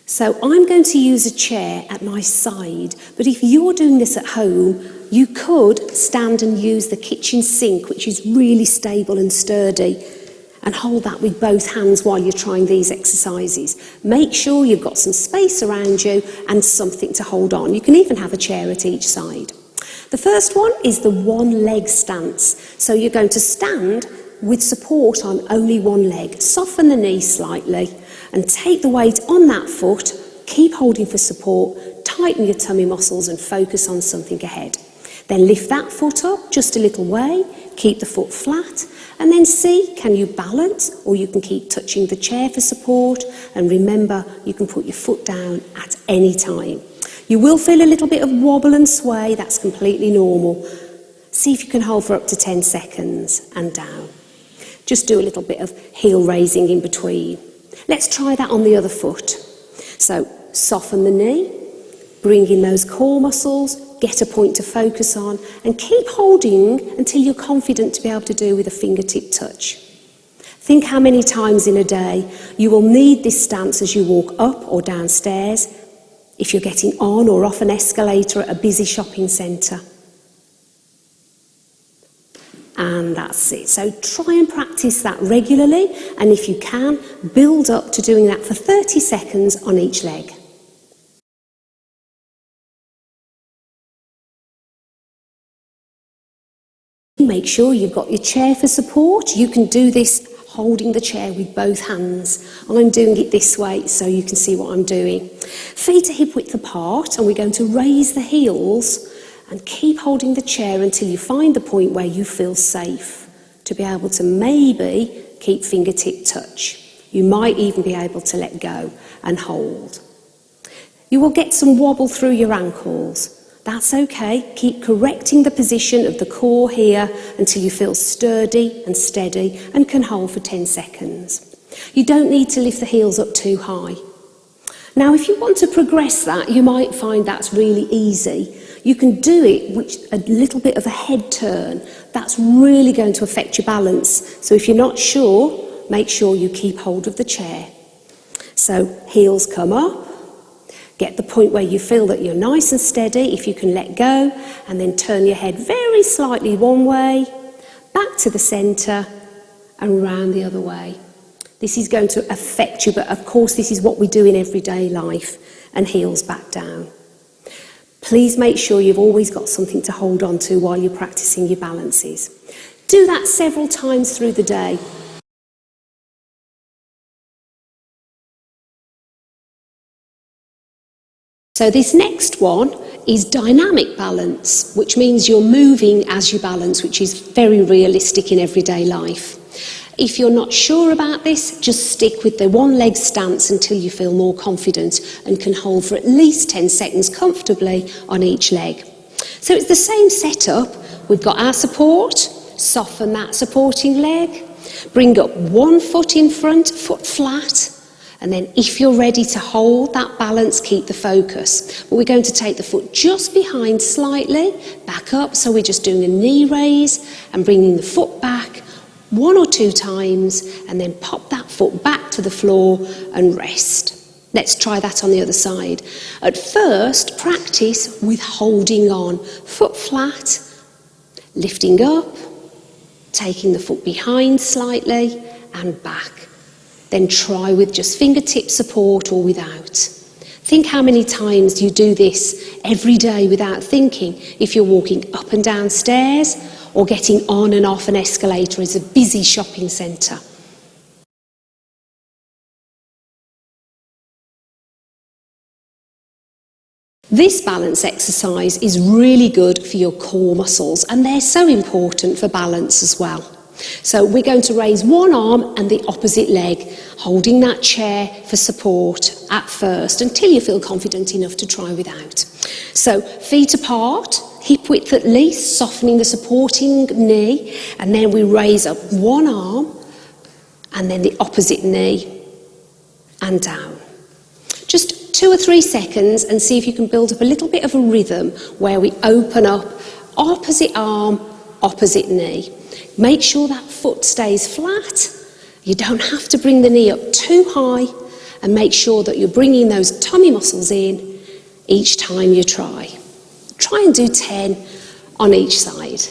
So I'm going to use a chair at my side, but if you're doing this at home, you could stand and use the kitchen sink, which is really stable and sturdy, and hold that with both hands while you're trying these exercises. Make sure you've got some space around you and something to hold on. You can even have a chair at each side. The first one is the one leg stance. So you're going to stand with support on only one leg. Soften the knee slightly and take the weight on that foot. Keep holding for support, tighten your tummy muscles and focus on something ahead. Then lift that foot up just a little way, keep the foot flat, and then see, can you balance, or you can keep touching the chair for support, and remember, you can put your foot down at any time. You will feel a little bit of wobble and sway, that's completely normal. See if you can hold for up to 10 seconds and down. Just do a little bit of heel raising in between. Let's try that on the other foot. So soften the knee, bring in those core muscles, get a point to focus on, and keep holding until you're confident to be able to do with a fingertip touch. Think how many times in a day you will need this stance as you walk up or downstairs, if you're getting on or off an escalator at a busy shopping centre. And that's it. So try and practice that regularly, and if you can, build up to doing that for 30 seconds on each leg. Make sure you've got your chair for support. You can do this holding the chair with both hands. I'm doing it this way so you can see what I'm doing. Feet are hip width apart, and we're going to raise the heels and keep holding the chair until you find the point where you feel safe to be able to maybe keep fingertip touch. You might even be able to let go and hold. You will get some wobble through your ankles. That's okay. Keep correcting the position of the core here until you feel sturdy and steady and can hold for 10 seconds. You don't need to lift the heels up too high. Now, if you want to progress that, you might find that's really easy. You can do it with a little bit of a head turn. That's really going to affect your balance. So if you're not sure, make sure you keep hold of the chair. So heels come up. Get the point where you feel that you're nice and steady, if you can let go, and then turn your head very slightly one way, back to the centre, and round the other way. This is going to affect you, but of course this is what we do in everyday life, and heels back down. Please make sure you've always got something to hold on to while you're practicing your balances. Do that several times through the day. So this next one is dynamic balance, which means you're moving as you balance, which is very realistic in everyday life. If you're not sure about this, just stick with the one leg stance until you feel more confident and can hold for at least 10 seconds comfortably on each leg. So it's the same setup. We've got our support, soften that supporting leg, bring up one foot in front, foot flat, and then if you're ready to hold that balance, keep the focus. But we're going to take the foot just behind slightly, back up, so we're just doing a knee raise and bringing the foot back 1 or 2 times, and then pop that foot back to the floor and rest. Let's try that on the other side. At first, practice with holding on. Foot flat, lifting up, taking the foot behind slightly and back. Then try with just fingertip support or without. Think how many times you do this every day without thinking, if you're walking up and down stairs or getting on and off an escalator as a busy shopping centre. This balance exercise is really good for your core muscles, and they're so important for balance as well. So we're going to raise one arm and the opposite leg, holding that chair for support at first until you feel confident enough to try without. So feet apart, hip width at least, softening the supporting knee, and then we raise up one arm and then the opposite knee and down. Just 2 or 3 seconds and see if you can build up a little bit of a rhythm where we open up, opposite arm, opposite knee. Make sure that foot stays flat. You don't have to bring the knee up too high, and make sure that you're bringing those tummy muscles in each time you try. Try and do 10 on each side.